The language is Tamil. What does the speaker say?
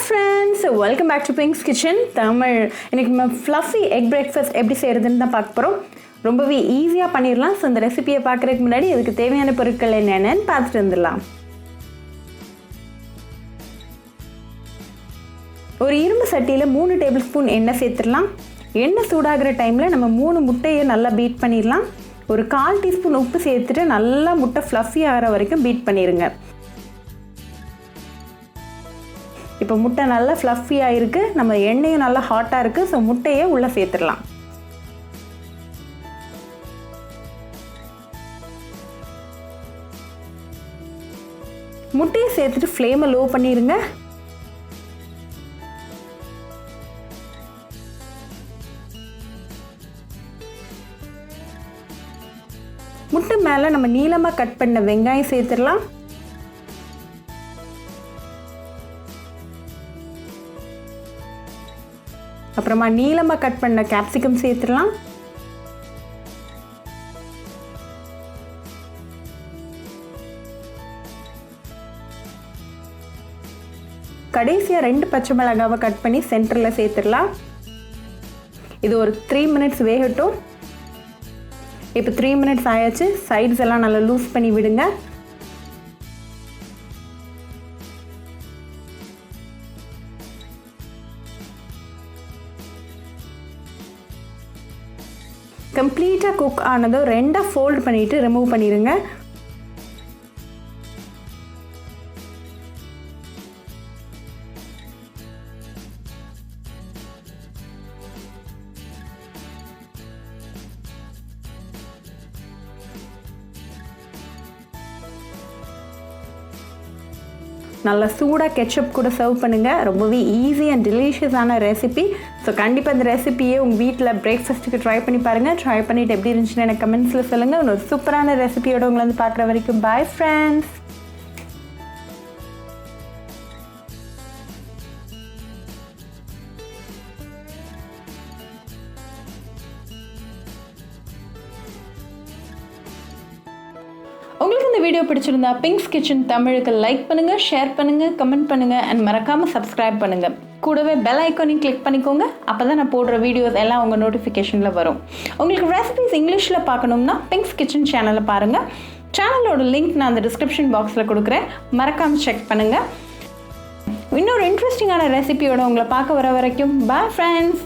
friends, welcome back to Pink's Kitchen Tamil. இன்னைக்கு நம்ம fluffy egg breakfast எப்படி செய்யறதுன்னு தான் பார்க்க போறோம். ரொம்பவே ஈஸியா பண்ணிரலாம். சோ இந்த ரெசிபியை பார்க்கறதுக்கு முன்னாடி இதுக்கு தேவையான பொருட்கள் என்னென்னன்னு பார்த்துட்டு வந்துடலாம். ஒரு இரும்பு சட்டியில 3 டேபிள்ஸ்பூன் எண்ணெய் சேர்த்துடலாம். எண்ணெய் சூடாகிற டைம்ல நம்ம 3 முட்டையை நல்லா பீட் பண்ணிரலாம். ஒரு 1/4 டீஸ்பூன் உப்பு சேர்த்துட்டு நல்லா முட்டை fluffy ஆகிற வரைக்கும் பீட் பண்ணிருங்க. இப்போ முட்டை நல்லா fluffy ஆயிருக்கு. நம்ம எண்ணெயும் நல்லா ஹாட்டா இருக்கு. சோ முட்டையை உள்ள சேர்த்துடலாம். முட்டையை சேர்த்துட்டு ஃப்ளேமை லோ பண்ணிருங்க. முட்டை மேல நம்ம நீளமா கட் பண்ண வெங்காயம் சேர்த்துடலாம். அப்புறமா நீளமா கட் பண்ண capsicum சேர்த்துடலாம். கடைசியா 2 பச்சை மிளகாவை கட் பண்ணி சென்டர்ல சேர்த்துடலாம். இது ஒரு 3 மினிட்ஸ் வேகட்டும். இப்போ 3 மினிட்ஸ் ஆயாச்சு. சைட்ஸ் எல்லாம் நல்லா லூஸ் பண்ணி விடுங்க. கம்ப்ளீட்டாக குக் ஆனதும் 2 ஃபோல்ட் பண்ணிவிட்டு ரிமூவ் பண்ணிடுங்க. நல்லா சூடாக கெச்சப் கூட சர்வ் பண்ணுங்கள். ரொம்பவே ஈஸி அண்ட் டெலிஷியஸான ரெசிபி. ஸோ கண்டிப்பாக இந்த ரெசிபியை உங்கள் வீட்டில் பிரேக்ஃபாஸ்ட்டுக்கு ட்ரை பண்ணி பாருங்கள். ட்ரை பண்ணிவிட்டு எப்படி இருந்துச்சுன்னு எனக்கு கமெண்ட்ஸில் சொல்லுங்கள். இன்னொரு சூப்பரான ரெசிபியோட உங்களை வந்து பார்க்குற வரைக்கும் பாய் ஃப்ரெண்ட்ஸ். உங்களுக்கு இந்த வீடியோ பிடிச்சிருந்தா பிங்க்ஸ் கிச்சன் தமிழுக்கு லைக் பண்ணுங்க, ஷேர் பண்ணுங்க, கமெண்ட் பண்ணுங்க அண்ட் மறக்காம சப்ஸ்கிரைப் பண்ணுங்க. கூடவே பெல் ஐக்கானையும் கிளிக் பண்ணிக்கோங்க. அப்பதான் நான் போடுற வீடியோஸ் எல்லாம் உங்க நோட்டிஃபிகேஷன்ல வரும். உங்களுக்கு ரெசிபிஸ் இங்கிலீஷ்ல பார்க்கணும்னா பிங்க்ஸ் கிச்சன் சேனலை பாருங்க. சேனலோட லிங்க் நான் அந்த டிஸ்கிரிப்ஷன் பாக்ஸ்ல கொடுக்குறேன். மறக்காம செக் பண்ணுங்க. இன்னொரு இன்ட்ரெஸ்டிங்கான ரெசிபியோட உங்களை பார்க்க வர வரைக்கும் பாய் ஃப்ரெண்ட்ஸ்.